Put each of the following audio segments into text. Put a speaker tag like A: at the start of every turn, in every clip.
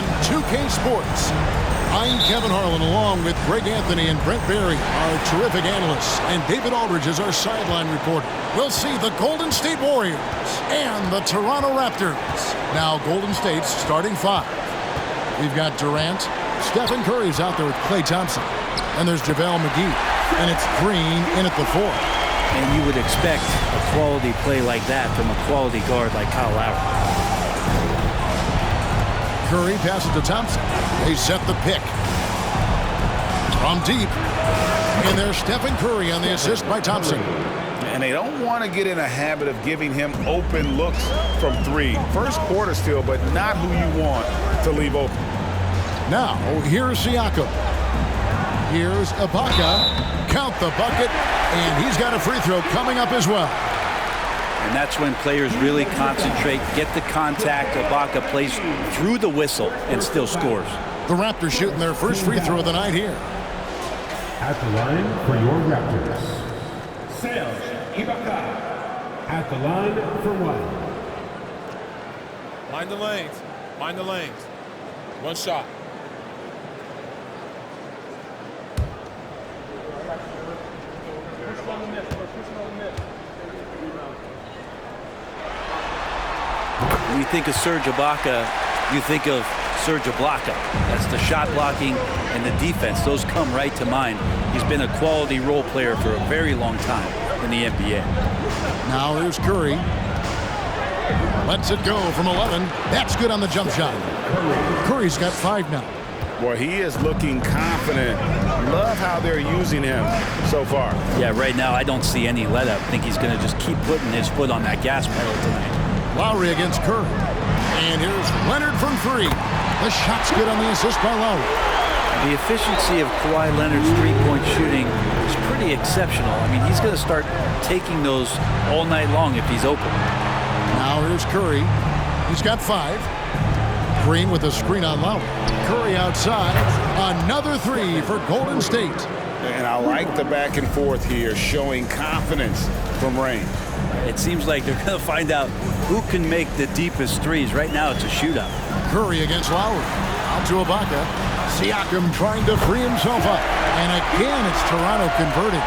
A: on 2K Sports. I'm Kevin Harlan, along with Greg Anthony and Brent Barry, our terrific analysts, and David Aldridge is our sideline reporter. We'll see the Golden State Warriors and the Toronto Raptors. Now, Golden State's starting five. We've got Durant. Stephen Curry's out there with Klay Thompson. And there's JaVale McGee. And it's Green in at the four.
B: And you would expect a quality play like that from a quality guard like Kyle Lowry.
A: Curry passes to Thompson. They set the pick. From deep. And there's Stephen Curry on the assist by Thompson.
C: And they don't want to get in a habit of giving him open looks from three. First quarter still, but not who you want to leave open.
A: Now, here's Siakam. Here's Ibaka. Count the bucket. And he's got a free throw coming up as well.
B: And that's when players really concentrate, get the contact. Ibaka plays through the whistle and still scores.
A: The Raptors shooting their first free throw of the night here.
D: At the line for your Raptors, Ibaka. At the line for one.
E: Mind the lanes. Mind the lanes. One shot.
B: When you think of Serge Ibaka, you think of Serge Ibaka. That's the shot blocking and the defense. Those come right to mind. He's been a quality role player for a very long time in the NBA.
A: Now here's Curry. Lets it go from 11. That's good on the jump shot. Curry's got 5 now.
C: Boy, he is looking confident. Love how they're using him so far.
B: Yeah, right now I don't see any let up. I think he's going to just keep putting his foot on that gas pedal tonight.
A: Lowry against Curry. And here's Leonard from 3. The shot's good on the assist by Lowry.
B: The efficiency of Kawhi Leonard's three-point shooting is pretty exceptional. I mean, he's going to start taking those all night long if he's open.
A: Now here's Curry. He's got 5. Green with a screen on Lowry. Curry outside. Another 3 for Golden State.
C: And I like the back and forth here, showing confidence from Rain.
B: It seems like they're going to find out who can make the deepest threes. Right now, it's a shootout.
A: Curry against Lowry. Out to Ibaka. Siakam trying to free himself up. And again, it's Toronto converting.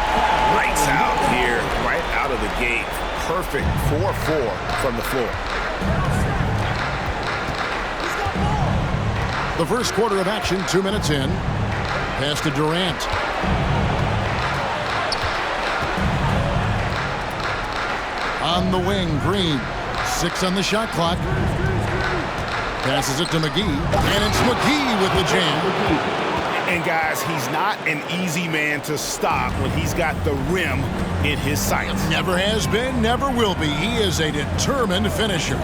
C: Lights out here, right out of the gate. Perfect 4-4 from the floor.
A: The first quarter of action, 2 minutes in. Pass to Durant. On the wing, Green. 6 on the shot clock. Passes it to McGee. And it's McGee with the jam.
C: And guys, he's not an easy man to stop when he's got the rim in his sights.
A: Never has been, never will be. He is a determined finisher.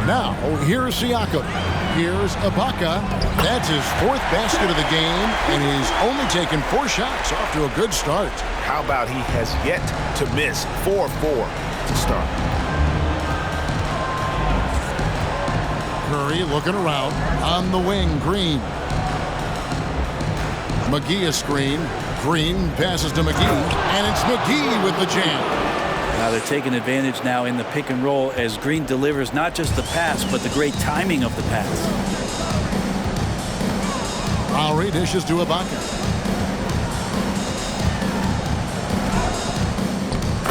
A: Now, here's Siakam. Here's Ibaka. That's his 4th basket of the game, and he's only taken 4 shots. Off to a good start.
C: How about he has yet to miss 4-4 to start.
A: Curry looking around. On the wing, Green. McGee a screen. Green passes to McGee, and it's McGee with the jam.
B: Now they're taking advantage now in the pick and roll as Green delivers not just the pass, but the great timing of the pass.
A: Lowry dishes to Ibaka.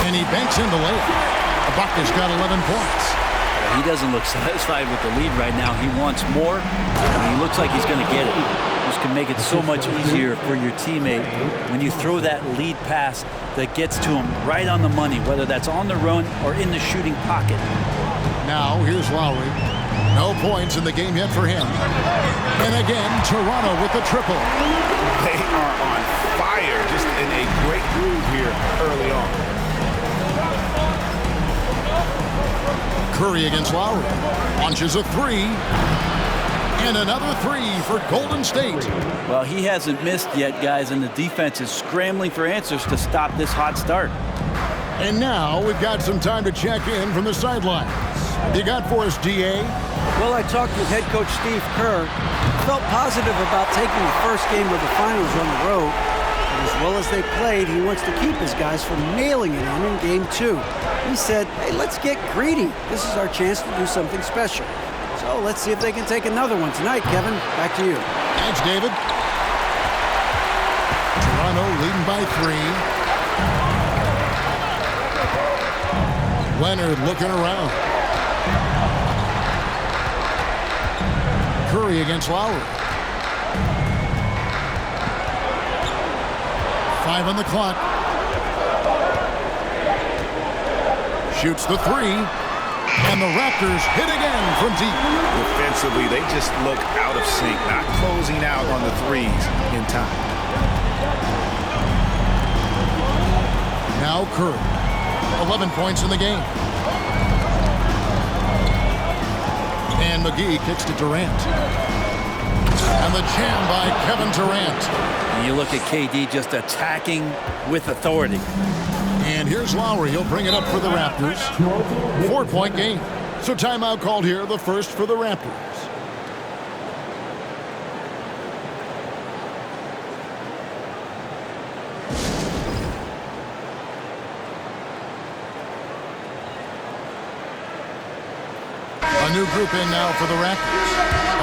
A: And he banks in the layup. Ibaka's got 11 points.
B: He doesn't look satisfied with the lead right now. He wants more, and he looks like he's going to get it. This can make it so much easier for your teammate when you throw that lead pass that gets to him right on the money, whether that's on the run or in the shooting pocket.
A: Now, here's Lowry. No points in the game yet for him. And again, Toronto with the triple.
C: They are on fire, just in a great groove here early on.
A: Curry against Lowry. Launches a 3. And another 3 for Golden State.
B: Well, he hasn't missed yet, guys, and the defense is scrambling for answers to stop this hot start.
A: And now we've got some time to check in from the sidelines. You got for us, DA?
F: Well, I talked with head coach Steve Kerr. Felt positive about taking the first game of the finals on the road. And as well as they played, he wants to keep his guys from nailing it in game 2. He said, hey, let's get greedy. This is our chance to do something special. So So let's see if they can take another one tonight, Kevin. Back to you.
A: Thanks, David. Toronto leading by 3. Leonard looking around. Curry against Lowry. 5 on the clock. Shoots the 3. And the Raptors hit again from deep.
C: Defensively, they just look out of sync, not closing out on the threes in time.
A: Now Curry. 11 points in the game. And McGee kicks to Durant. And the jam by Kevin Durant.
B: And you look at KD just attacking with authority.
A: And here's Lowry. He'll bring it up for the Raptors. 4-point game. So timeout called here, the first for the Raptors. A new group in now for the Raptors.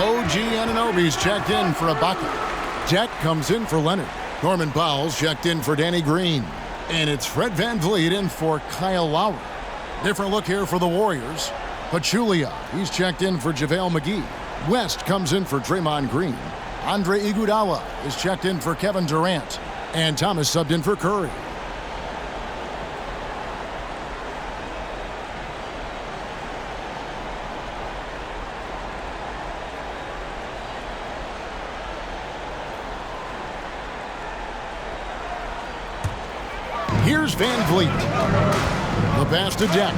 A: OG Anunoby's checked in for Ibaka. Jack comes in for Leonard. Norman Powell's checked in for Danny Green. And it's Fred VanVleet in for Kyle Lowry. Different look here for the Warriors. Pachulia, he's checked in for JaVale McGee. West comes in for Draymond Green. Andre Iguodala is checked in for Kevin Durant. And Thomas subbed in for Curry. Here's VanVleet. The pass to Jack.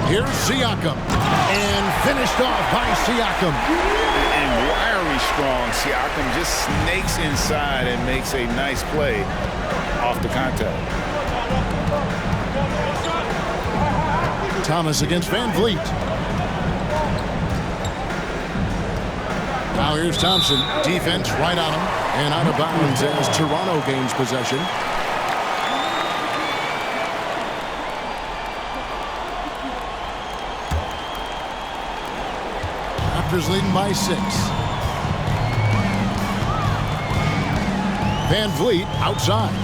A: Here's Siakam. And finished off by Siakam.
C: And wiry strong. Siakam just snakes inside and makes a nice play off the contact.
A: Thomas against VanVleet. Now here's Thompson. Defense right on him. And out of bounds as Toronto gains possession. Raptors leading by 6. VanVleet outside.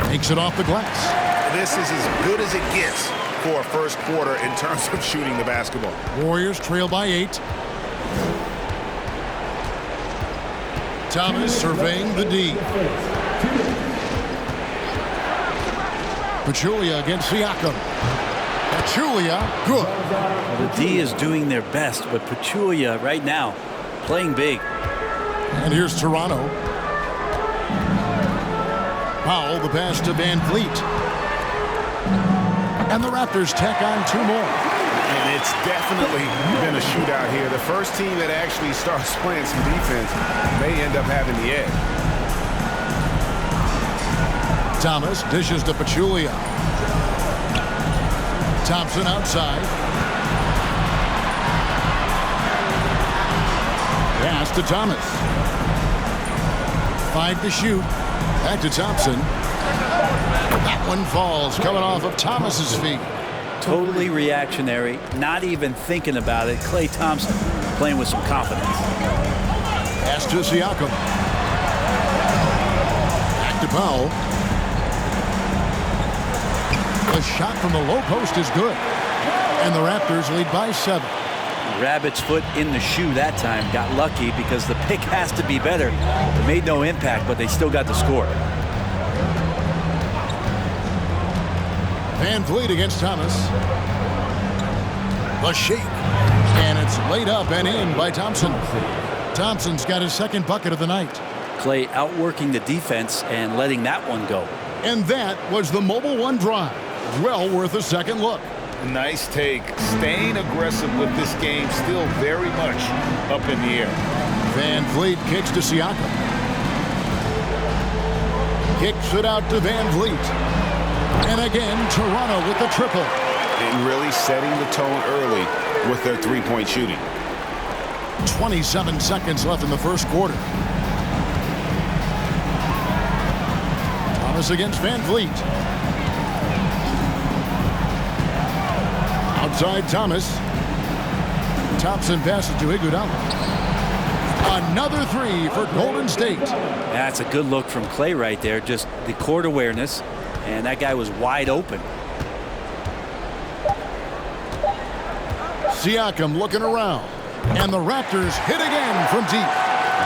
A: Takes it off the glass.
C: This is as good as it gets for a first quarter in terms of shooting the basketball.
A: Warriors trail by 8. Thomas surveying the D. Pachulia against Siakam. Pachulia, good.
B: Well, the D is doing their best, but Pachulia right now playing big.
A: And here's Toronto. Powell, the pass to VanVleet. And the Raptors tack on 2 more.
C: And it's definitely been a shootout here. The first team that actually starts playing some defense may end up having the edge.
A: Thomas dishes to Pachulia. Thompson outside. Pass to Thomas. 5 to shoot. Back to Thompson. That one falls, coming off of Thomas's feet.
B: Totally reactionary, not even thinking about it. Klay Thompson playing with some confidence.
A: Pass to Siakam. Back to Powell. The shot from the low post is good. And the Raptors lead by 7.
B: Rabbit's foot in the shoe that time. Got lucky because the pick has to be better. It made no impact, but they still got the score.
A: VanVleet against Thomas. The shake. And it's laid up and in by Thompson. Thompson's got his second bucket of the night.
B: Klay outworking the defense and letting that one go.
A: And that was the Mobile One drive. Well worth a second look.
C: Nice take. Staying aggressive with this game, still very much up in the air.
A: VanVleet kicks to Siakam. Kicks it out to VanVleet. And again, Toronto with the triple.
C: And really setting the tone early with their three-point shooting.
A: 27 seconds left in the first quarter. Thomas against Van Vliet. Outside Thomas. Thompson passes to Iguodala. Another three for Golden State.
B: That's a good look from Clay right there. Just the court awareness, and that guy was wide open.
A: Siakam looking around, and the Raptors hit again from deep.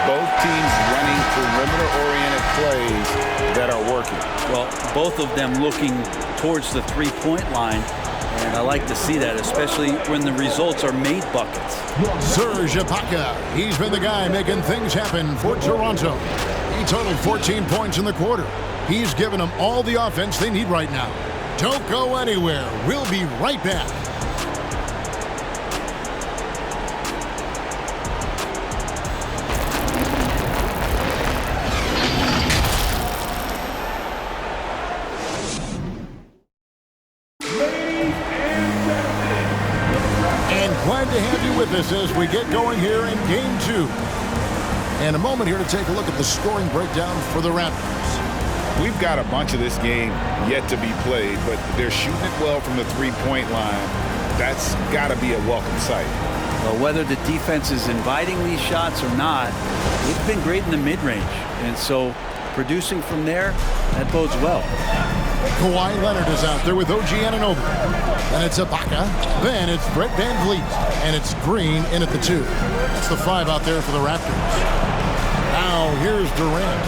C: Both teams running perimeter-oriented plays that are working.
B: Well, both of them looking towards the three-point line, and I like to see that, especially when the results are made buckets.
A: Serge Ibaka, he's been the guy making things happen for Toronto. He totaled 14 points in the quarter. He's given them all the offense they need right now. Don't go anywhere. We'll be right back. Glad to have you with us as we get going here in Game 2. And a moment here to take a look at the scoring breakdown for the Raptors.
C: We've got a bunch of this game yet to be played, but they're shooting it well from the three-point line. That's got to be a welcome sight.
B: Well, whether the defense is inviting these shots or not, they've been great in the mid-range. And so producing from there, that bodes well.
A: Kawhi Leonard is out there with OG Anunoby. And it's Ibaka. Then it's Brett Van Vliet. And it's Green in at the 2. That's the 5 out there for the Raptors. Now here's Durant.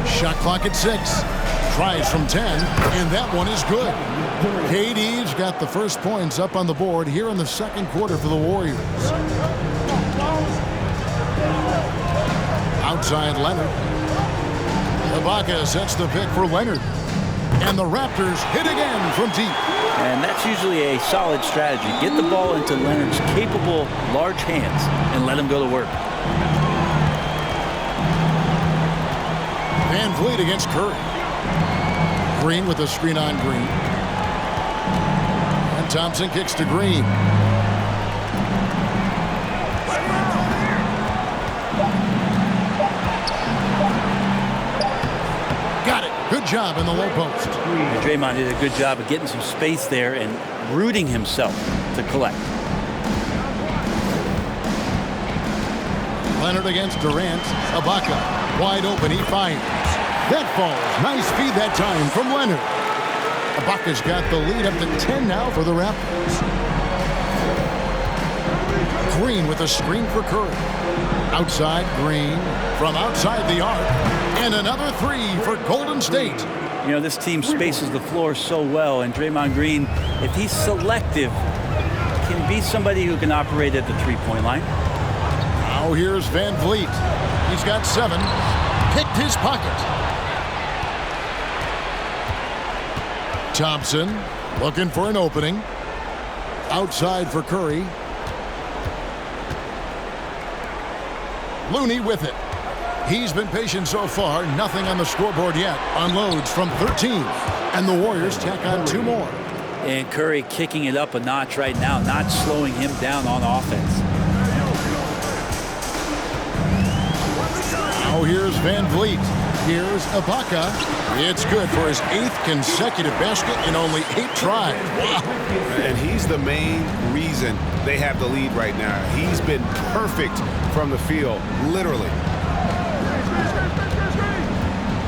A: Shot clock at 6. Tries from 10. And that one is good. KD's got the first points up on the board here in the second quarter for the Warriors. Outside Leonard. Ibaka sets the pick for Leonard. And the Raptors hit again from deep.
B: And that's usually a solid strategy. Get the ball into Leonard's capable, large hands and let him go to work.
A: Van Vliet against Curry. Green with a screen on Green. And Thompson kicks to Green. Good job in the low post.
B: And Draymond did a good job of getting some space there and rooting himself to collect.
A: Leonard against Durant. Ibaka wide open. He fires. That falls. Nice feed that time from Leonard. Ibaka's got the lead up to 10 now for the Raptors. Green with a screen for Curry. Outside Green from outside the arc. And another three for Golden State.
B: You know, this team spaces the floor so well, and Draymond Green, if he's selective, can be somebody who can operate at the three-point line.
A: Now here's Van Vliet. He's got 7. Picked his pocket. Thompson looking for an opening. Outside for Curry. Looney with it. He's been patient so far. Nothing on the scoreboard yet. Unloads from 13. And the Warriors tack on 2 more.
B: And Curry kicking it up a notch right now, not slowing him down on offense.
A: Now here's Van Vliet. Here's Ibaka. It's good for his 8th consecutive basket in only 8 tries. Wow.
C: And he's the main reason they have the lead right now. He's been perfect from the field, literally.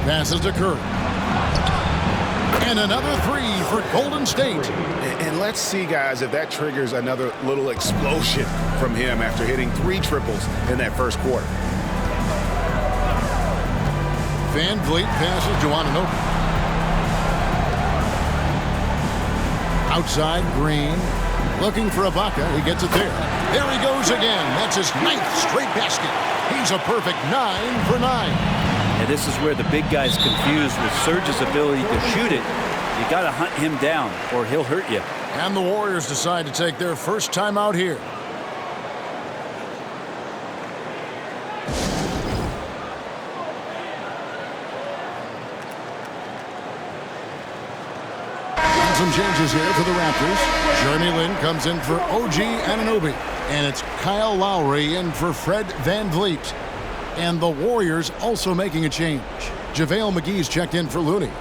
C: Passes to Curry. And another 3 for Golden State. And let's see, guys, if that triggers another little explosion from him after hitting 3 triples in that first quarter. Van Vliet passes to Anunoby. Outside, Green. Looking for Ibaka. He gets it there. There he goes again. That's his 9th straight basket. He's a perfect 9 for 9.
B: And this is where the big guy's confused with Serge's ability to shoot it. You got to hunt him down or he'll hurt you.
A: And the Warriors decide to take their first time out here. Some changes here for the Raptors. Jeremy Lin comes in for OG Anunoby. And it's Kyle Lowry in for Fred Van Vliet. And the Warriors also making a change. JaVale McGee's checked in for Looney.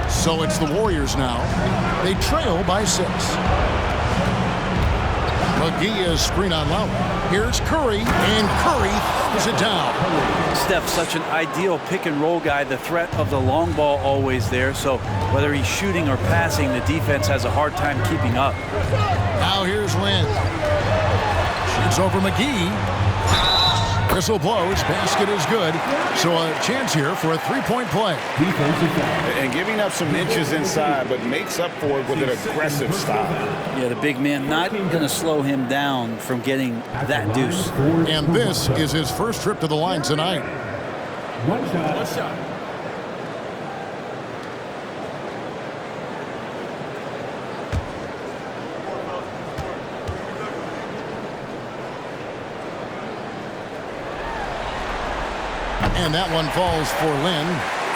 A: So it's the Warriors now. They trail by 6. McGee is screen on Lowry. Here's Curry, and Curry throws it down.
B: Steph, such an ideal pick-and-roll guy. The threat of the long ball always there. So whether he's shooting or passing, the defense has a hard time keeping up.
A: Now here's Lynn. Shoots over McGee. Whistle blows. Basket is good. So a chance here for a three-point play.
C: And giving up some inches inside, but makes up for it with an aggressive style.
B: Yeah, the big man not going to slow him down from getting that deuce.
A: And this is his first trip to the line tonight.
D: One shot.
A: And that one falls for Lynn.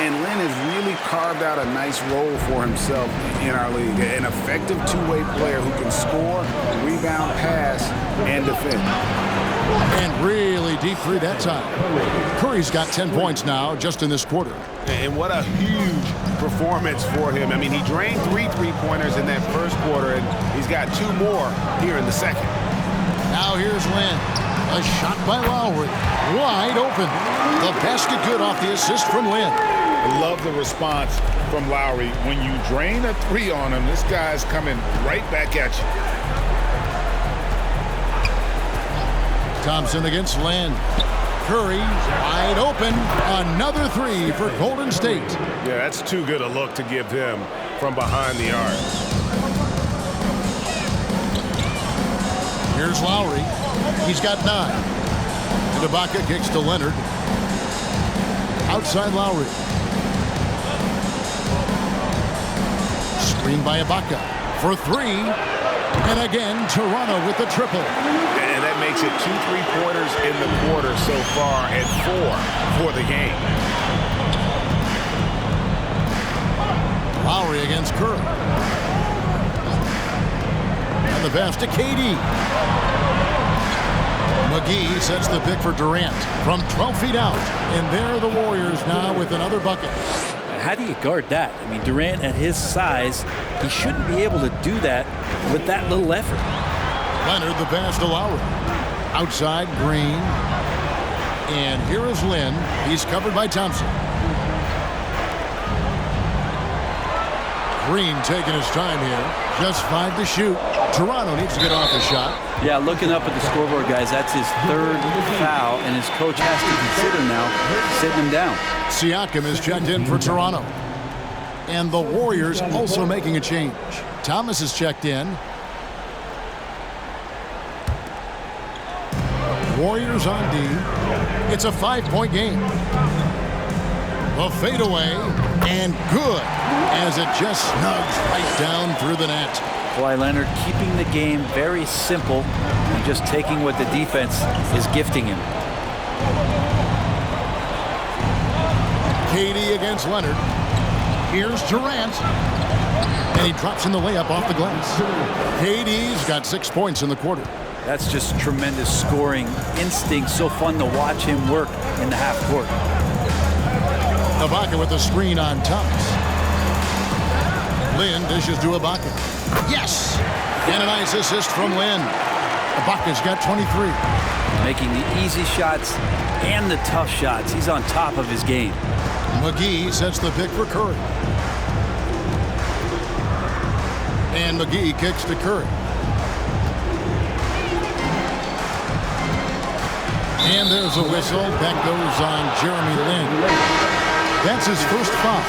C: And Lynn has really carved out a nice role for himself in our league. An effective two-way player who can score, rebound, pass, and defend.
A: And really deep three that time. Curry's got 10 points now just in this quarter.
C: And what a huge performance for him. I mean, he drained 3 three-pointers in that first quarter, and he's got 2 more here in the second.
A: Now here's Lynn. A shot by Lowry. Wide open. The basket good off the assist from Lynn.
G: I love the response from Lowry. When you drain a 3 on him, this guy's coming right back at you.
A: Thompson against Lynn. Curry wide open. Another 3 for Golden State.
G: Yeah, that's too good a look to give him from behind the arc.
A: Here's Lowry. He's got 9. And Ibaka kicks to Leonard. Outside Lowry. Screen by Ibaka for 3. And again, Toronto with the triple.
C: And that makes it 2 three-pointers in the quarter so far and 4 for the game.
A: Lowry against Curry. And the pass to KD. McGee sets the pick for Durant from 12 feet out. And there are the Warriors now with another bucket.
B: How do you guard that? I mean, Durant at his size, he shouldn't be able to do that with that little effort.
A: Leonard the pass to Lowry. Outside Green. And here is Lynn. He's covered by Thompson. Green taking his time here. Just 5 to shoot. Toronto needs to get off the shot.
B: Yeah, looking up at the scoreboard, guys, that's his 3rd foul, and his coach has to consider now sitting him down.
A: Siakam is checked in for Toronto. And the Warriors also making a change. Thomas is checked in. Warriors on D. It's a 5-point game. A fadeaway, and good, as it just snugs right down through the net.
B: Kawhi Leonard keeping the game very simple and just taking what the defense is gifting him.
A: KD against Leonard. Here's Durant. And he drops in the layup off the glass. KD's got 6 points in the quarter.
B: That's just tremendous scoring instinct. So fun to watch him work in the half court.
A: Ibaka with the screen on Thomas. Lynn dishes to Ibaka. Yes! And a nice assist from Lynn. Ibaka's got 23.
B: Making the easy shots and the tough shots. He's on top of his game.
A: McGee sets the pick for Curry. And McGee kicks to Curry. And there's a whistle. That goes on Jeremy Lin. That's his first foul.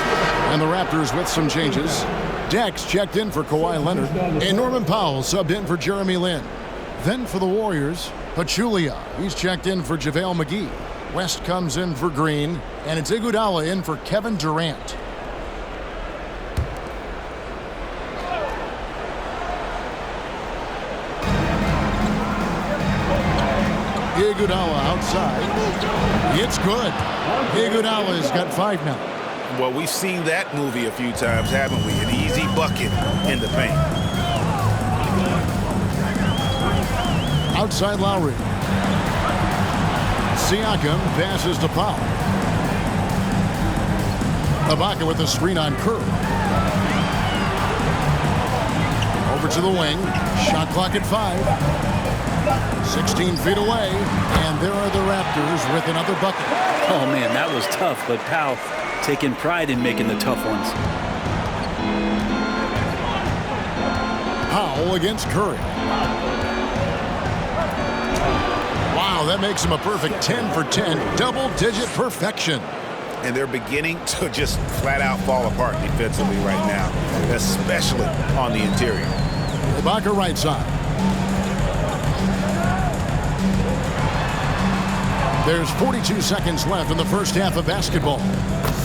A: And the Raptors with some changes. Dex checked in for Kawhi Leonard. And Norman Powell subbed in for Jeremy Lin. Then for the Warriors, Pachulia. He's checked in for JaVale McGee. West comes in for Green. And it's Iguodala in for Kevin Durant. Iguodala outside. It's good. Iguodala's got 5 now.
C: Well, we've seen that movie a few times, haven't we? An easy bucket in the paint.
A: Outside Lowry. Siakam passes to Powell. Ibaka with a screen on Curry. Over to the wing. Shot clock at 5. 16 feet away. And there are the Raptors with another bucket.
B: Oh, man, that was tough. But Powell taking pride in making the tough ones.
A: Powell against Curry. Wow, that makes him a perfect 10 for 10. Double-digit perfection.
C: And they're beginning to just flat out fall apart defensively right now, especially on the interior.
A: Ibaka right side. There's 42 seconds left in the first half of basketball.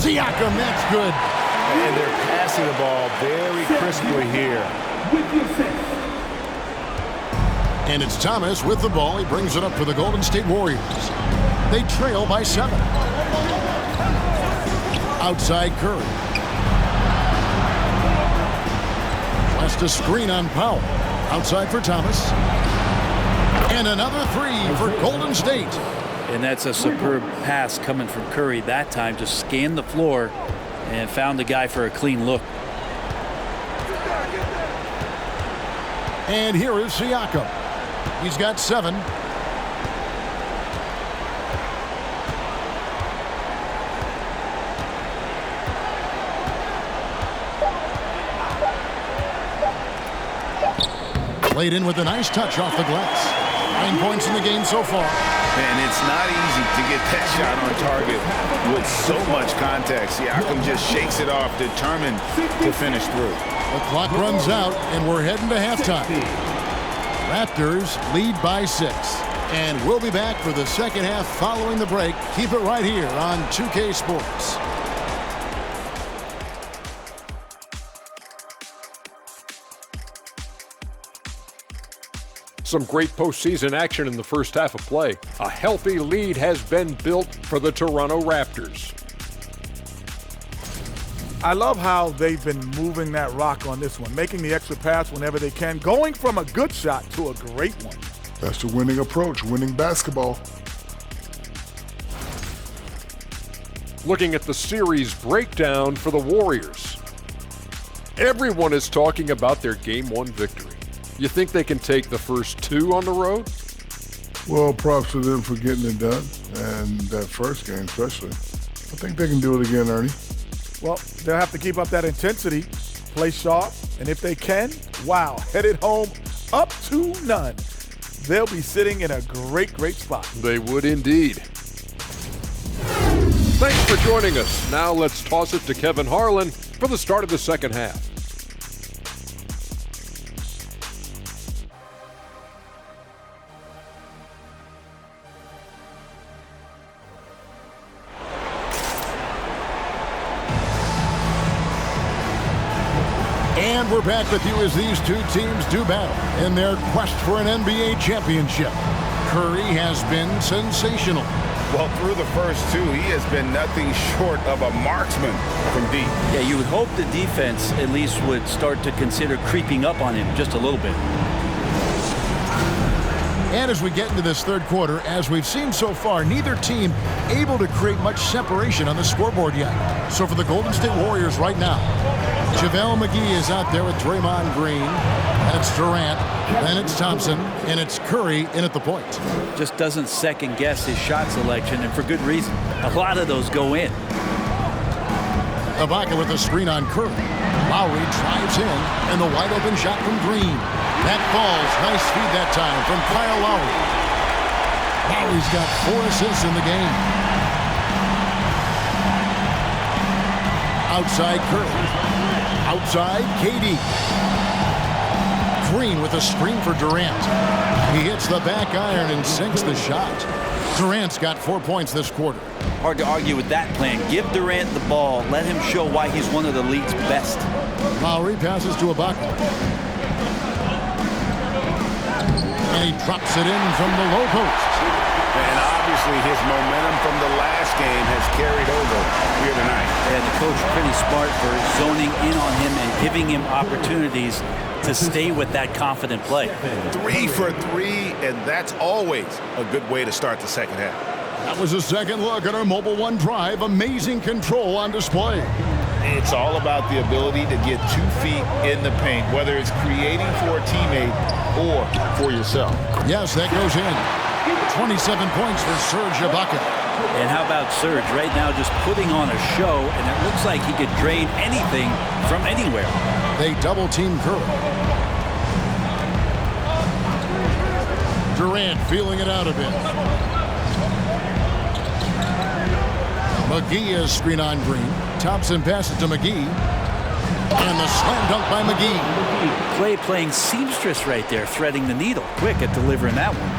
A: Siakam, that's good.
G: And they're passing the ball very crisply here.
A: And it's Thomas with the ball. He brings it up for the Golden State Warriors. They trail by 7. Outside Curry. West a screen on Powell. Outside for Thomas. And another 3 for Golden State.
B: And that's a superb pass coming from Curry that time. Just scanned the floor and found the guy for a clean look.
A: And here is Siakam. He's got 7. Played in with a nice touch off the glass. 9 points in the game so far.
C: And it's not easy to get that shot on target with so much contact. Siakam just shakes it off, determined to finish through.
A: The clock runs out, and we're heading to halftime. Raptors lead by 6. And we'll be back for the second half following the break. Keep it right here on 2K Sports.
H: Some great postseason action in the first half of play. A healthy lead has been built for the Toronto Raptors.
I: I love how they've been moving that rock on this one, making the extra pass whenever they can, going from a good shot to a great one.
J: That's the winning approach, winning basketball.
H: Looking at the series breakdown for the Warriors. Everyone is talking about their Game 1 victory. You think they can take the first 2 on the road?
J: Well, props to them for getting it done, and that first game especially. I think they can do it again, Ernie.
I: Well, they'll have to keep up that intensity, play sharp, and if they can, wow, headed home up to none. They'll be sitting in a great, great spot.
H: They would indeed. Thanks for joining us. Now let's toss it to Kevin Harlan for the start of the second half.
A: And we're back with you as these two teams do battle in their quest for an NBA championship. Curry has been sensational.
C: Well, through the first 2, he has been nothing short of a marksman from deep.
B: Yeah, you would hope the defense at least would start to consider creeping up on him just a little bit.
A: And as we get into this third quarter, as we've seen so far, neither team able to create much separation on the scoreboard yet. So for the Golden State Warriors right now, JaVale McGee is out there with Draymond Green. And it's Durant. Then it's Thompson. And it's Curry in at the point.
B: Just doesn't second guess his shot selection, and for good reason. A lot of those go in.
A: Ibaka with a screen on Curry. Lowry drives in, and the wide open shot from Green. That falls. Nice feed that time from Kyle Lowry. Lowry's got 4 assists in the game. Outside Curry. Outside KD. Green with a screen for Durant. He hits the back iron and sinks the shot. Durant's got 4 points this quarter.
B: Hard to argue with that plan. Give Durant the ball. Let him show why he's one of the league's best.
A: Lowry passes to Ibaka. And he drops it in from the low post.
C: obviously his momentum from the last game has carried over here tonight.
B: And the coach pretty smart for zoning in on him and giving him opportunities to stay with that confident play.
C: 3 for 3, and that's always a good way to start the second half.
A: That was a second look at our Mobile One drive. Amazing control on display.
G: It's all about the ability to get 2 feet in the paint, whether it's creating for a teammate or for yourself.
A: Yes, that goes in. 27 points for Serge Ibaka.
B: And how about Serge right now just putting on a show, and it looks like he could drain anything from anywhere.
A: They double-team Curry. Durant feeling it out a bit. McGee is screen on Green. Thompson passes to McGee. And the slam dunk by McGee.
B: Clay playing seamstress right there, threading the needle. Quick at delivering that one.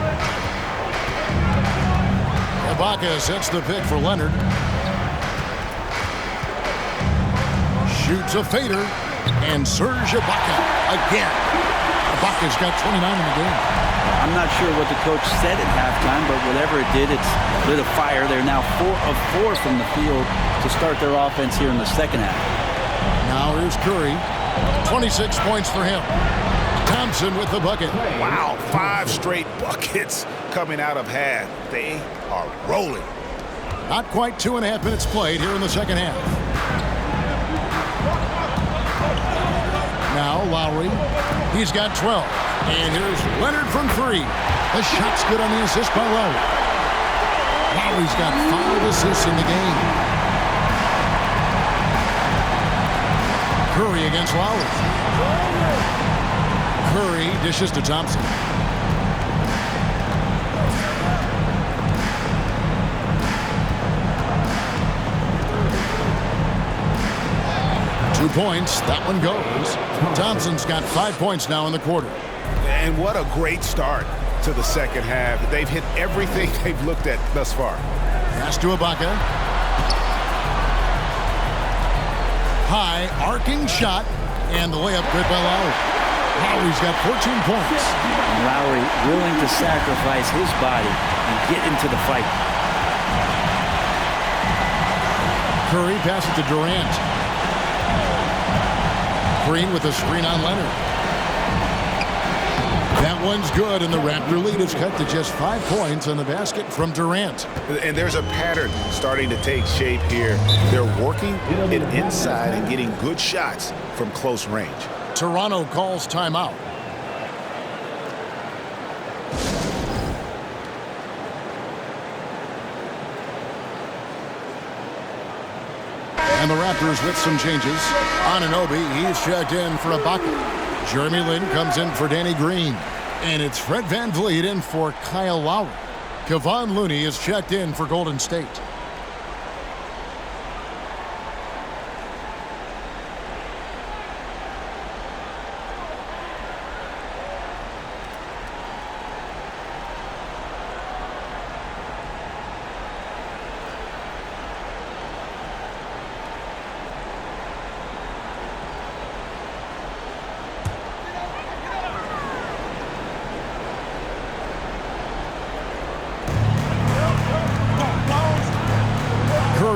A: Ibaka sets the pick for Leonard. Shoots a fader. And Serge Ibaka again. Ibaka's got 29 in the game.
B: I'm not sure what the coach said at halftime, but whatever it did, it's lit a fire. They're now 4 of 4 from the field to start their offense here in the second half.
A: Now here's Curry. 26 points for him. Thompson with the bucket.
C: Wow, 5 straight buckets coming out of half. They are rolling.
A: Not quite 2.5 minutes played here in the second half. Now Lowry. He's got 12. And here's Leonard from 3. The shot's good on the assist by Lowry. Lowry's got 5 assists in the game. Curry against Lowry. Curry dishes to Thompson. Two points. That one goes. Thompson's got 5 points now in the quarter.
C: And what a great start to the second half. They've hit everything they've looked at thus far.
A: Pass to Ibaka. High, arcing shot, and the layup good by Lowry. Lowry's got 14 points.
B: And Lowry willing to sacrifice his body and get into the fight.
A: Curry passes to Durant. Green with a screen on Leonard. That one's good, and the Raptor lead is cut to just 5 points on the basket from Durant.
C: And there's a pattern starting to take shape here. They're working it inside and getting good shots from close range.
A: Toronto calls timeout. And the Raptors with some changes. Anunoby, he's checked in for Ibaka. Jeremy Lin comes in for Danny Green. And it's Fred VanVleet in for Kyle Lowry. Kevon Looney is checked in for Golden State.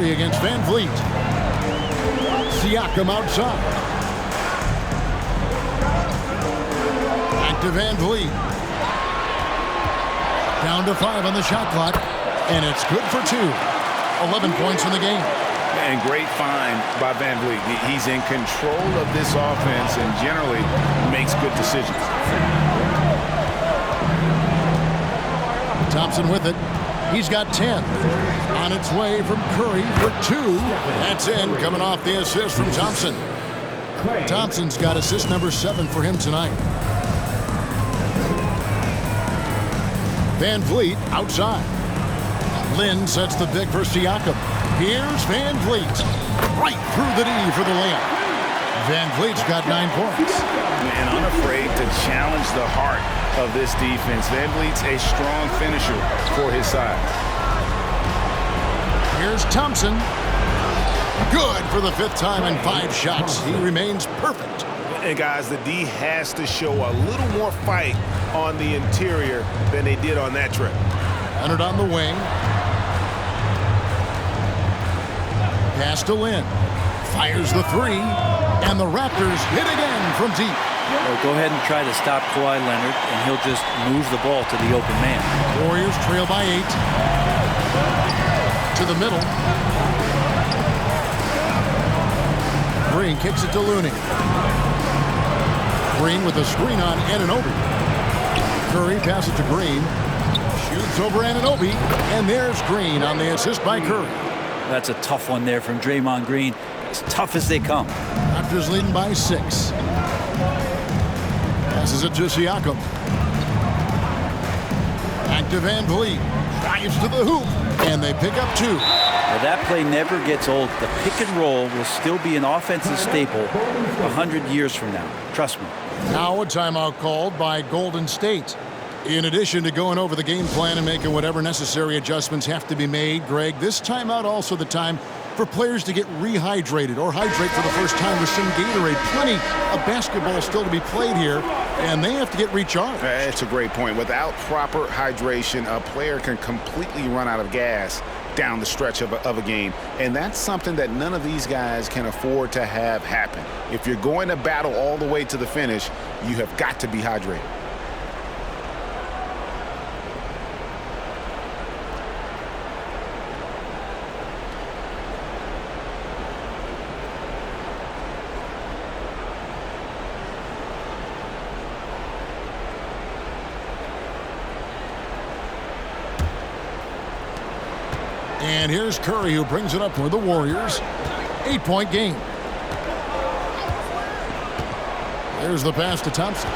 A: Against VanVleet. Siakam outside. Back to VanVleet. Down to 5 on the shot clock. And it's good for 2. 11 points in the game.
C: And great find by VanVleet. He's in control of this offense and generally makes good decisions.
A: Thompson with it. He's got 10. On its way from Curry for 2. That's in, coming off the assist from Thompson. Thompson's got assist number 7 for him tonight. VanVleet outside. Lynn sets the pick for Siakam. Here's VanVleet. Right through the D for the layup. VanVleet's got 9 points.
C: And unafraid to challenge the heart of this defense. VanVleet's a strong finisher for his side.
A: Here's Thompson. Good for the 5th time in 5 shots. He remains perfect.
C: And guys, the D has to show a little more fight on the interior than they did on that trip.
A: Leonard on the wing. Pass to Lynn. Fires the three. And the Raptors hit again from deep.
B: Well, go ahead and try to stop Kawhi Leonard, and he'll just move the ball to the open man.
A: Warriors trail by 8. To the middle. Green kicks it to Looney. Green with a screen on Anunoby. Curry passes to Green. Shoots over Anunoby. And there's Green on the assist by Curry.
B: That's a tough one there from Draymond Green. As tough as they come.
A: Raptors leading by 6. Passes it to Siakam. Back to Van Vliet. Drives to the hoop. And they pick up 2.
B: Now that play never gets old. The pick and roll will still be an offensive staple 100 years from now. Trust me.
A: Now a timeout called by Golden State. In addition to going over the game plan and making whatever necessary adjustments have to be made, Greg, this timeout also the time for players to get rehydrated or hydrate for the first time with some Gatorade. Plenty of basketball still to be played here, and they have to get recharged.
C: That's a great point. Without proper hydration, a player can completely run out of gas down the stretch of a game, and that's something that none of these guys can afford to have happen. If you're going to battle all the way to the finish, you have got to be hydrated.
A: And here's Curry, who brings it up for the Warriors. 8-point game. There's the pass to Thompson.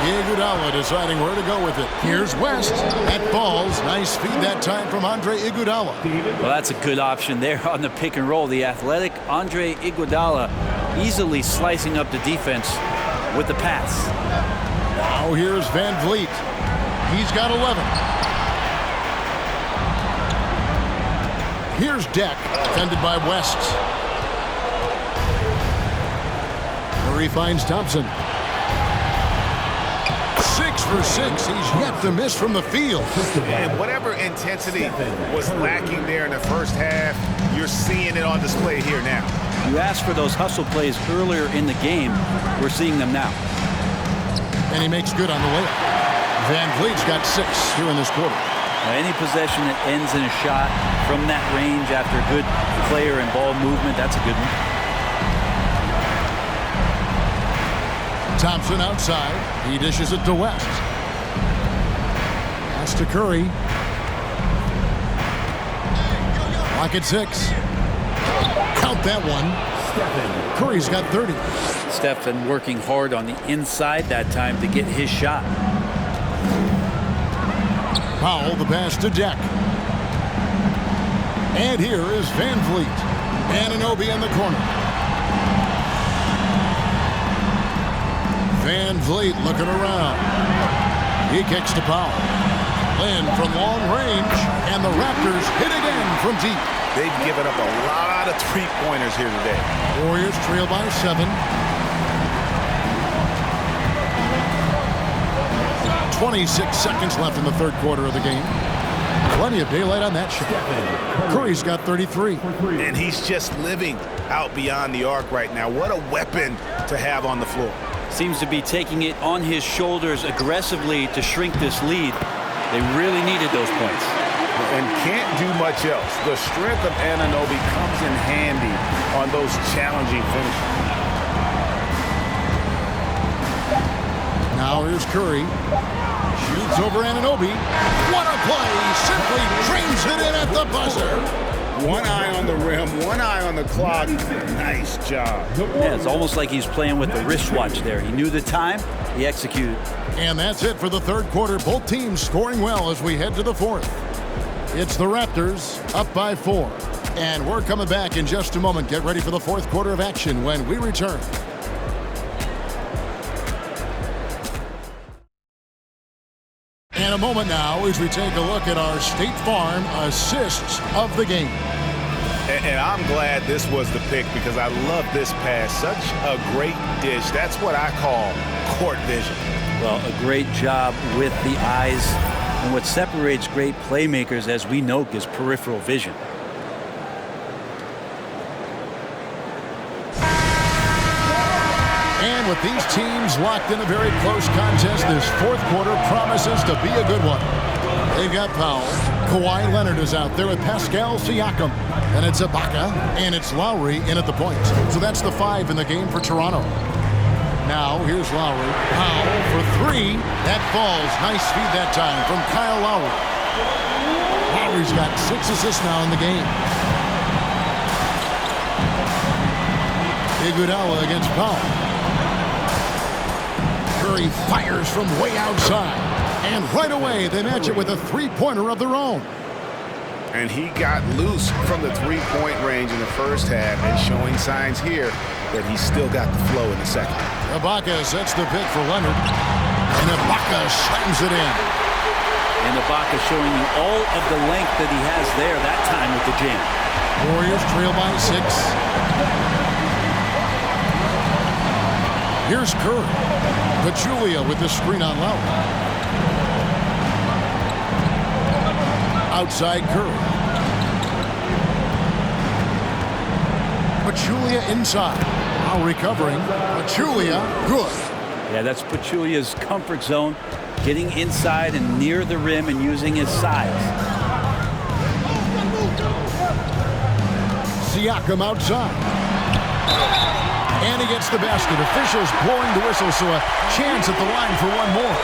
A: Iguodala deciding where to go with it. Here's West. That falls. Nice feed that time from Andre Iguodala.
B: Well, that's a good option there on the pick and roll. The athletic Andre Iguodala easily slicing up the defense with the pass.
A: Now here's Van Vliet. He's got 11. Here's Deck, defended by West. Murray finds Thompson. 6 for 6. He's yet to miss from the field.
C: And whatever intensity was lacking there in the first half, you're seeing it on display here now.
B: You asked for those hustle plays earlier in the game. We're seeing them now.
A: And he makes good on the layup. Van Vliet's got 6 here in this quarter.
B: Now, any possession that ends in a shot from that range after good player and ball movement, that's a good one.
A: Thompson outside. He dishes it to West. Pass to Curry. Lock at 6. Count that one. Curry's got 30.
B: Stephen working hard on the inside that time to get his shot.
A: Powell, the pass to Deck. And here is Van Vliet. Anunoby in the corner. Van Vliet looking around. He kicks to Powell. Lynn from long range, and the Raptors hit again from deep.
C: They've given up a lot of three-pointers here today.
A: Warriors trail by 7. 26 seconds left in the third quarter of the game. Plenty of daylight on that shot. Curry's got 33.
C: And he's just living out beyond the arc right now. What a weapon to have on the floor.
B: Seems to be taking it on his shoulders aggressively to shrink this lead. They really needed those points.
C: And can't do much else. The strength of Anunoby comes in handy on those challenging finishes.
A: Now here's Curry. Shoots over Anunoby. What a play! Simply drains it in at the buzzer.
C: One eye on the rim, one eye on the clock. Nice job.
B: Yeah, it's almost like he's playing with the wristwatch there. He knew the time, he executed.
A: And that's it for the third quarter. Both teams scoring well as we head to the fourth. It's the Raptors up by 4. And we're coming back in just a moment. Get ready for the fourth quarter of action when we return. In a moment now as we take a look at our State Farm assists of the game.
C: And I'm glad this was the pick because I love this pass. Such a great dish. That's what I call court vision.
B: Well, a great job with the eyes And what separates great playmakers, as we know, is peripheral vision.
A: And with these teams locked in a very close contest, this fourth quarter promises to be a good one. They've got Powell. Kawhi Leonard is out there with Pascal Siakam. And it's Ibaka, and it's Lowry in at the point. So that's the 5 in the game for Toronto. Now, here's Lowry. Powell for 3. That falls. Nice feed that time from Kyle Lowry. Lowry's got 6 assists now in the game. Iguodala against Powell. Curry fires from way outside. And right away, they match it with a three-pointer of their own.
C: And he got loose from the three-point range in the first half and showing signs here that he's still got the flow in the second.
A: Ibaka sets the pick for Leonard. And Ibaka slams it in.
B: And Ibaka showing you all of the length that he has there that time with the jam.
A: Warriors trail by 6. Here's Curry. Pachulia with the screen on Lowry. Outside Curry. Pachulia inside. Now recovering. Pachulia, good.
B: Yeah, that's Pachulia's comfort zone. Getting inside and near the rim and using his size.
A: Siakam outside. And he gets the basket. Officials blowing the whistle, so a chance at the line for one more.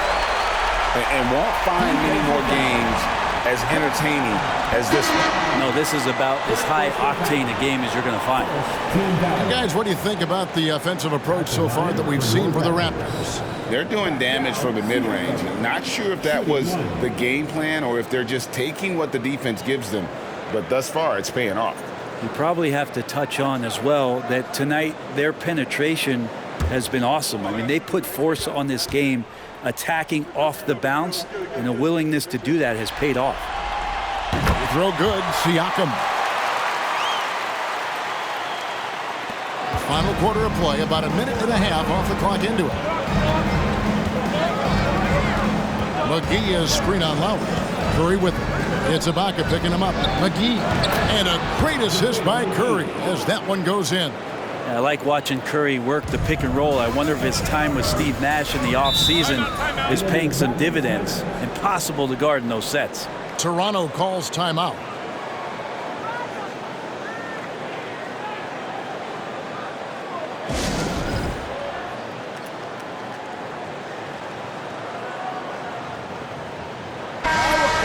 C: And won't find many more games as entertaining as this one.
B: No, this is about as high-octane a game as you're going to find.
A: And guys, what do you think about the offensive approach so far that we've seen for the Raptors?
C: They're doing damage from the mid-range. Not sure if that was the game plan or if they're just taking what the defense gives them. But thus far, it's paying off.
B: You probably have to touch on as well that tonight their penetration has been awesome. I mean, they put force on this game, attacking off the bounce, and the willingness to do that has paid off.
A: Throw good, Siakam. Final quarter of play, about a minute and a half off the clock into it. McGee is screen on Lowry. Curry with him. It's Ibaka picking him up. McGee. And a great assist by Curry as that one goes in.
B: I like watching Curry work the pick and roll. I wonder if his time with Steve Nash in the offseason is paying some dividends. Impossible to guard in those sets.
A: Toronto calls timeout.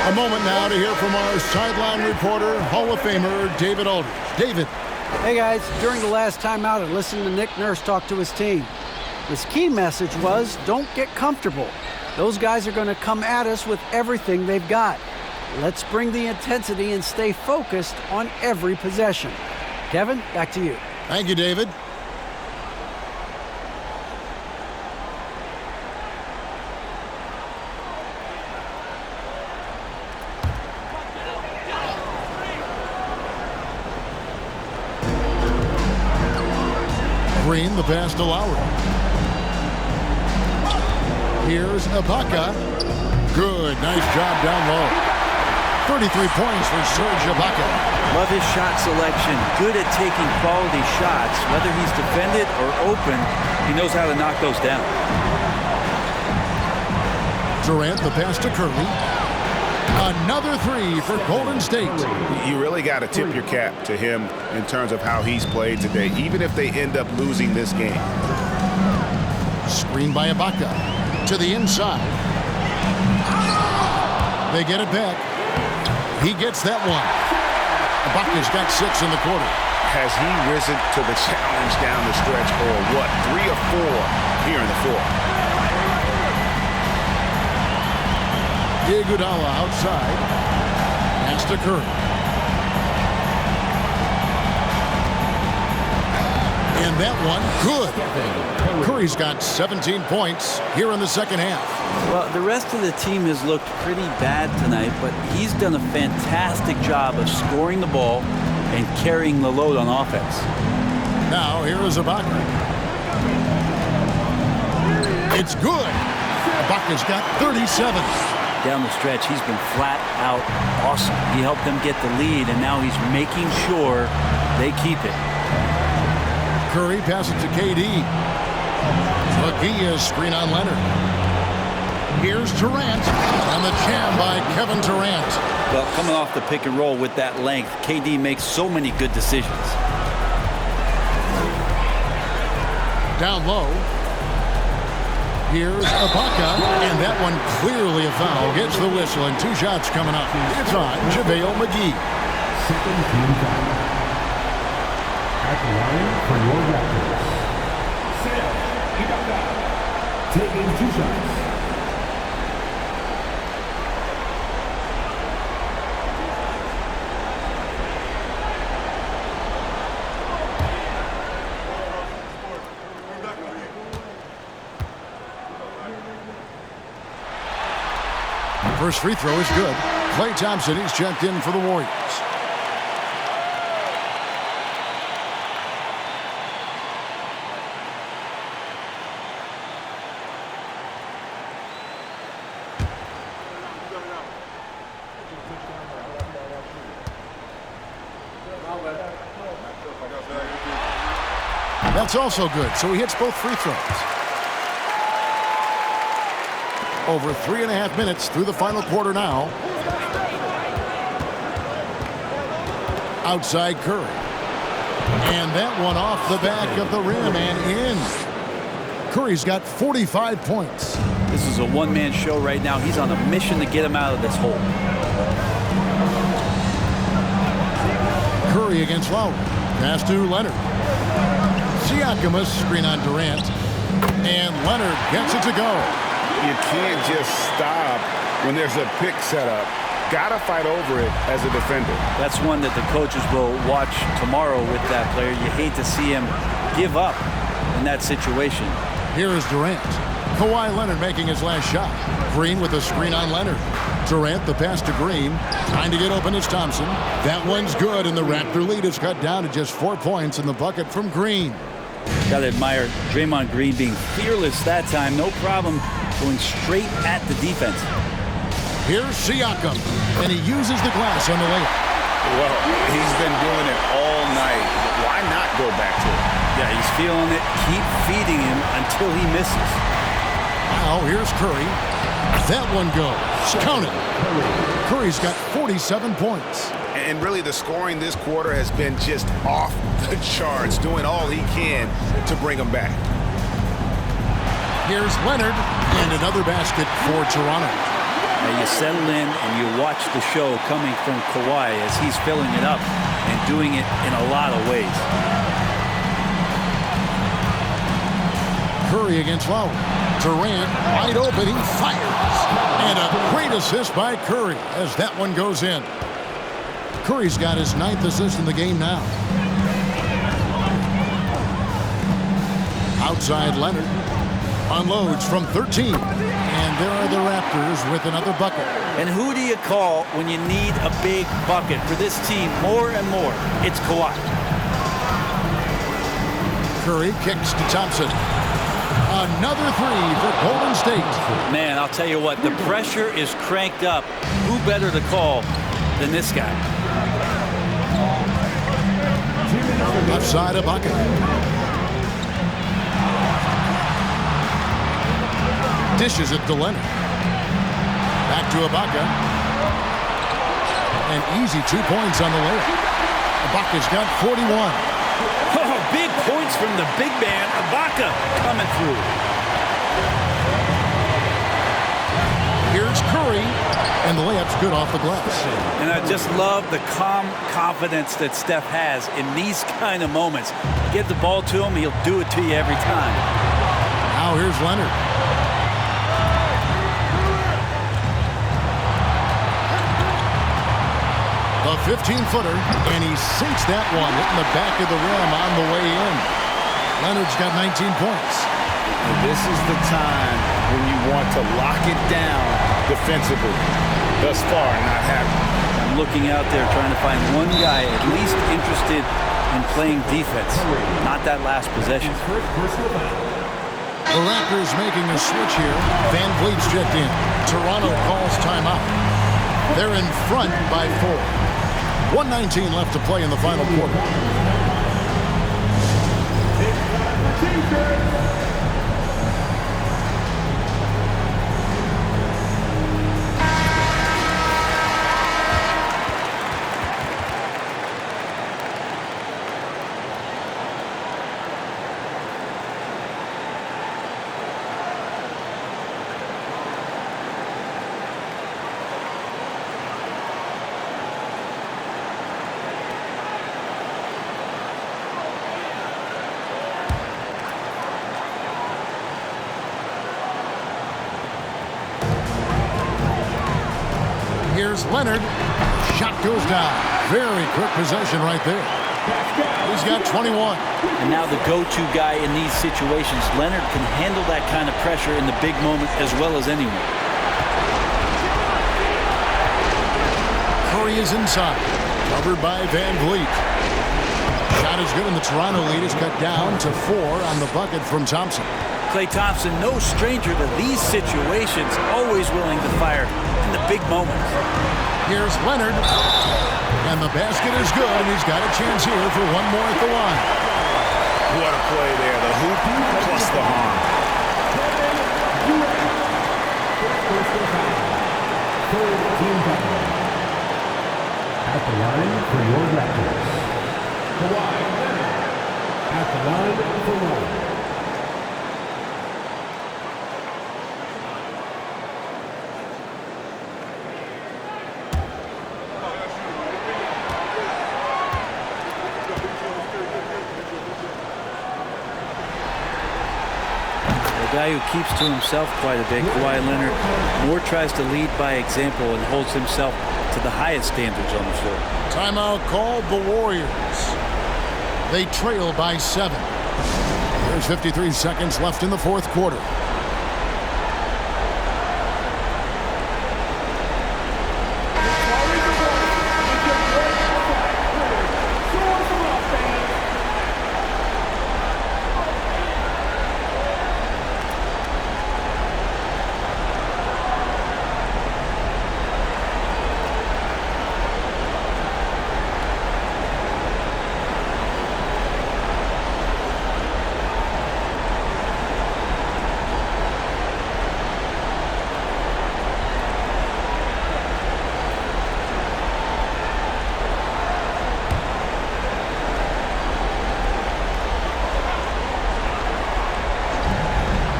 A: A moment now to hear from our sideline reporter, Hall of Famer David Aldridge. David.
F: Hey guys, during the last timeout, I listened to Nick Nurse talk to his team. His key message was, don't get comfortable. Those guys are going to come at us with everything they've got. Let's bring the intensity and stay focused on every possession. Kevin, back to you.
A: Thank you, David. Green, the pass to Lowry. Here's Ibaka. Good, nice job down low. 33 points for Serge Ibaka.
B: Love his shot selection. Good at taking quality shots. Whether he's defended or open, he knows how to knock those down.
A: Durant, the pass to Curry. Another 3 for Golden State.
C: You really got to tip your cap to him in terms of how he's played today, even if they end up losing this game.
A: Screen by Ibaka. To the inside. They get it back. He gets that one. Ibaka's got 6 in the quarter.
C: Has he risen to the challenge down the stretch, or what? 3 or 4 here in the fourth.
A: Iguodala outside. Pass to Curry. And that one, good. Curry's got 17 points here in the second half.
B: Well, the rest of the team has looked pretty bad tonight, but he's done a fantastic job of scoring the ball and carrying the load on offense.
A: Now, here is Ibaka. It's good. Ibaka's got 37.
B: down the stretch, he's been flat out awesome. He helped them get the lead, and now he's making sure they keep it.
A: Curry passes to KD. McGee is screen on Leonard. Here's Durant, and the jam by Kevin Durant.
B: Well, coming off the pick and roll with that length, KD makes so many good decisions.
A: Down low. Here's Ibaka, and that one clearly a foul. Gets the whistle, and 2 shots coming up. It's on JaVale McGee.
D: Second team foul. At the line for your Raptors, Sam Ibaka, taking 2 shots.
A: First free throw is good. Klay Thompson, he's checked in for the Warriors. That's also good, so he hits both free throws. Over 3.5 minutes through the final quarter now. Outside Curry. And that one off the back of the rim and in. Curry's got 45 points.
B: This is a one-man show right now. He's on a mission to get him out of this hole.
A: Curry against Lowry. Pass to Leonard. Siakam screen on Durant. And Leonard gets it to go.
C: You can't just stop when there's a pick set up. Gotta fight over it as a defender.
B: That's one that the coaches will watch tomorrow with that player. You hate to see him give up in that situation.
A: Here is Durant. Kawhi Leonard making his last shot. Green with a screen on Leonard. Durant, the pass to Green. Trying to get open is Thompson. That one's good, and the Raptor lead is cut down to just 4 points in the bucket from Green.
B: Gotta admire Draymond Green being fearless that time. No problem going straight at the defense.
A: Here's Siakam, and he uses the glass on the layup.
C: Well, he's been doing it all night. Why not go back to it?
B: Yeah, he's feeling it. Keep feeding him until he misses.
A: Now, here's Curry. That one goes. Count it. Curry's got 47 points.
C: And really, the scoring this quarter has been just off the charts, doing all he can to bring them back.
A: Here's Leonard, and another basket for Toronto.
B: Now you settle in and you watch the show coming from Kawhi as he's filling it up and doing it in a lot of ways.
A: Curry against Lowry. Durant wide open, he fires. And a great assist by Curry as that one goes in. Curry's got his 9th assist in the game now. Outside Leonard. Unloads from 13. And there are the Raptors with another bucket.
B: And who do you call when you need a big bucket for this team more and more? It's Kawhi.
A: Curry kicks to Thompson. Another 3 for Golden State.
B: Man, I'll tell you what, the pressure is cranked up. Who better to call than this guy?
A: Left side of Ibaka. Dishes it to Leonard. Back to Ibaka. An easy 2 points on the layup. Ibaka's got 41.
B: Oh, big points from the big man. Ibaka coming through.
A: Here's Curry. And the layup's good off the glass.
B: And I just love the calm confidence that Steph has in these kind of moments. Get the ball to him, he'll do it to you every time.
A: Now here's Leonard. A 15-footer, and he sinks that one, hitting the back of the rim on the way in. Leonard's got 19 points.
G: And this is the time when you want to lock it down defensively. Thus far, not happening.
B: I'm looking out there trying to find one guy at least interested in playing defense, not that last possession.
A: The Raptors making a switch here. Van Vliet's checked in. Toronto calls timeout. They're in front by 4. 1:19 left to play in the final quarter. Here's Leonard. Shot goes down. Very quick possession right there. He's got 21.
B: And now the go-to guy in these situations. Leonard can handle that kind of pressure in the big moment as well as anyone.
A: Curry is inside. Covered by Van Vliet. Shot is good, and the Toronto lead is cut down to 4 on the bucket from Thompson.
B: Klay Thompson, no stranger to these situations, always willing to fire in the big moments.
A: Here's Leonard. And the basket is good, and he's got a chance here for one more at the line.
C: What a play there. The hoop plus the harm.
D: At the line for your Raptors. Kawhi Leonard. At the line for one.
B: A guy who keeps to himself quite a bit, Kawhi Leonard, more tries to lead by example and holds himself to the highest standards on the floor.
A: Timeout called the Warriors. They trail by 7. There's 53 seconds left in the fourth quarter.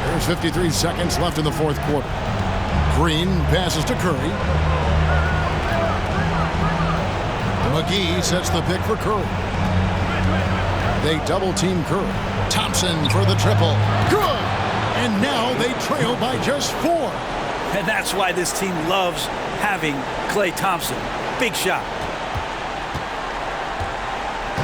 A: There's 53 seconds left in the fourth quarter. Green passes to Curry. McGee sets the pick for Curry. They double-team Curry. Thompson for the triple. Good! And now they trail by just 4.
B: And that's why this team loves having Klay Thompson. Big shot.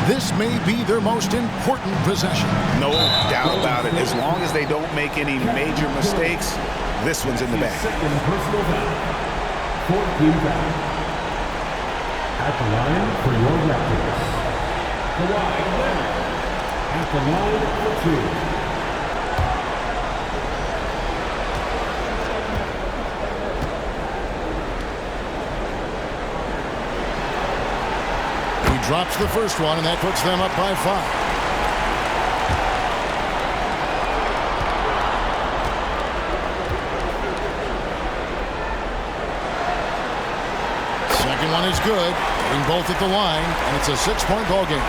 A: This may be their most important possession.
C: No doubt about it. As long as they don't make any major mistakes, this one's in the bag.
D: Second personal foul. 14 foul. At the line for your Raptors. Kawhi Leonard. At the line for 2.
A: Drops the first one, and that puts them up by 5. Second one is good. Getting both at the line, and it's a 6-point ball game.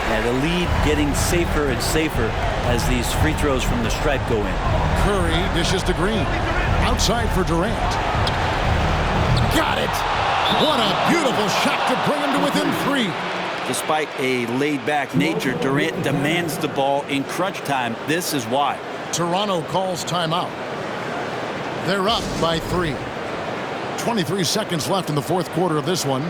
B: Yeah, the lead getting safer and safer as these free throws from the stripe go in.
A: Curry dishes to Green. Outside for Durant. Got it! What a beautiful shot to bring him to within 3.
B: Despite a laid-back nature, Durant demands the ball in crunch time. This is why.
A: Toronto calls timeout. They're up by 3. 23 seconds left in the fourth quarter of this one.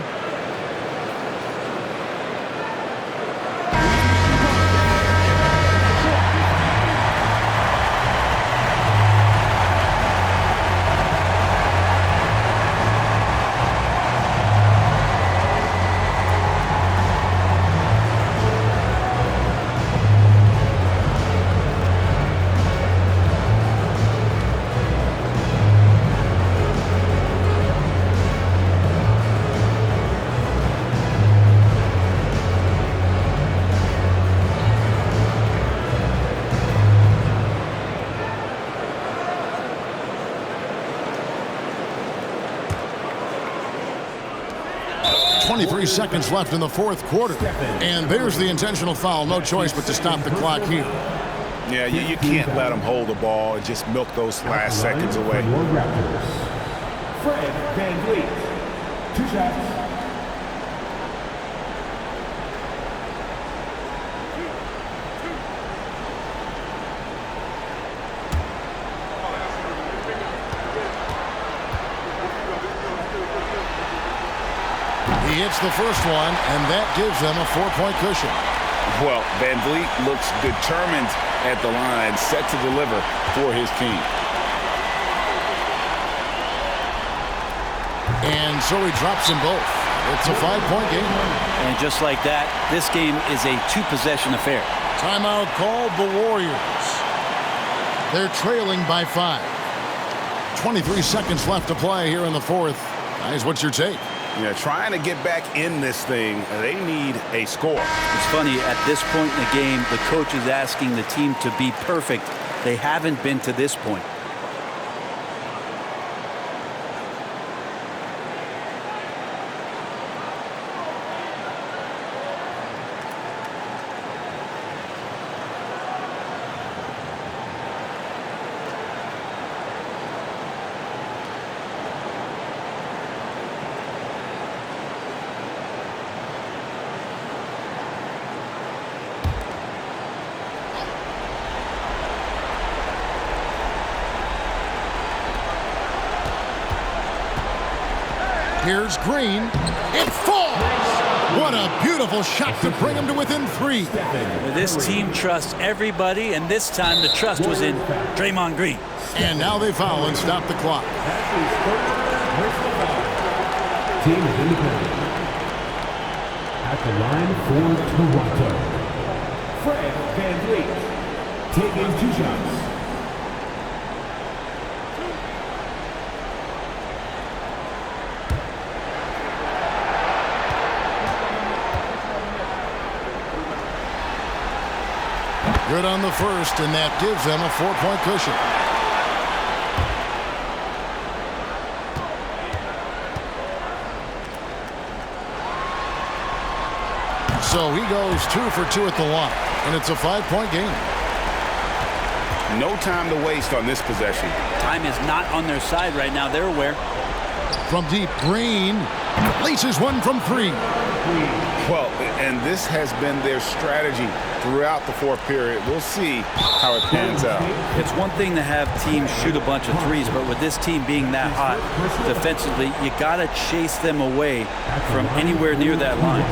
A: 23 seconds left in the fourth quarter. And there's the intentional foul. No choice but to stop the clock here.
C: Yeah, you can't let them hold the ball and just milk those last seconds away.
D: Fred VanVleet, 2 shots.
A: He hits the first one, and that gives them a 4-point cushion.
C: Well, VanVleet looks determined at the line, set to deliver for his team.
A: And so he drops them both. It's a 5-point game.
B: And just like that, this game is a 2-possession affair.
A: Timeout called the Warriors. They're trailing by 5. 23 seconds left to play here in the fourth. Guys, what's your take?
C: Yeah, trying to get back in this thing, they need a score.
B: It's funny, at this point in the game, the coach is asking the team to be perfect. They haven't been to this point.
A: Here's Green. It falls! What a beautiful shot to bring him to within 3.
B: This team trusts everybody, and this time the trust was in Draymond Green.
A: And now they foul and stop the clock.
D: Team is independent. At the line for Toronto, Fred VanVleet, taking 2 shots.
A: Good on the first, and that gives them a 4-point cushion. So he goes 2 for 2 at the line, and it's a 5-point game.
C: No time to waste on this possession.
B: Time is not on their side right now. They're aware.
A: From deep, Green laces one from 3.
C: Well, and this has been their strategy throughout the fourth period. We'll see how it pans out.
B: It's one thing to have teams shoot a bunch of threes, but with this team being that hot defensively, you got to chase them away from anywhere near that line.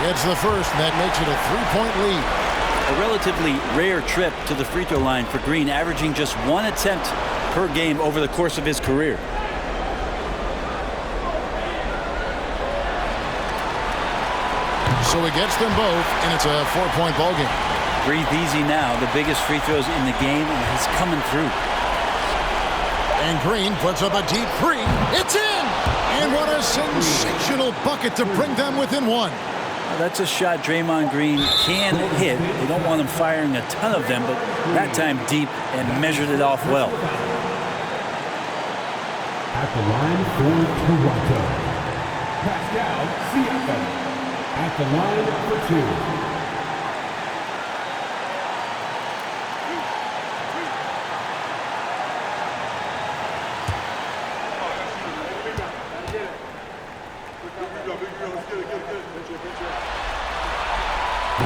A: It's the first, and that makes it a 3-point lead.
B: A relatively rare trip to the free throw line for Green, averaging just 1 attempt per game over the course of his career.
A: So he gets them both, and it's a 4-point ball game.
B: Breathe easy now. The biggest free throws in the game, and he's coming through.
A: And Green puts up a deep 3. It's in! And what a sensational bucket to bring them within 1.
B: Well, that's a shot Draymond Green can hit. They don't want him firing a ton of them, but that time deep and measured it off well.
D: At the line for Toronto, Pascal Siakam. At the line for 2.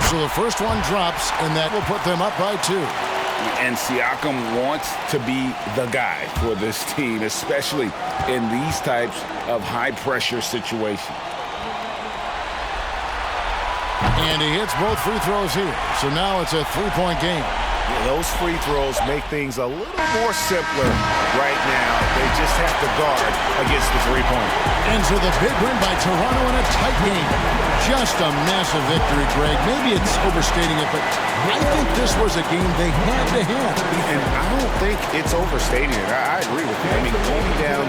A: So the first one drops, and that will put them up by 2.
C: And Siakam wants to be the guy for this team, especially in these types of high-pressure situations.
A: And he hits both free throws here. So now it's a 3-point game.
C: Yeah, those free throws make things a little more simpler right now. They just have to guard against the 3-point.
A: And so the big win by Toronto in a tight game. Just a massive victory, Greg. Maybe it's overstating it, but I think this was a game they had to have.
C: And I don't think it's overstating it. I agree with you. I mean, going down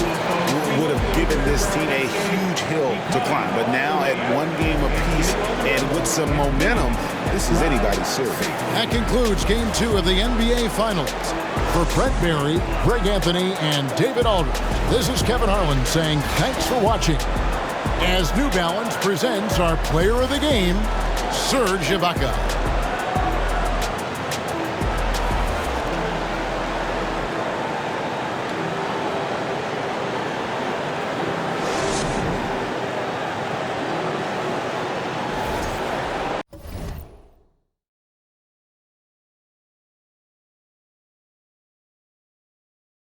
C: 2-0 would have given this team a huge hill to climb. But now at one game apiece and with some momentum, this is anybody's series.
A: That concludes Game 2 of the NBA Finals. For Brent Barry, Greg Anthony, and David Aldridge, this is Kevin Harlan saying thanks for watching. As New Balance presents our player of the game, Serge Ibaka.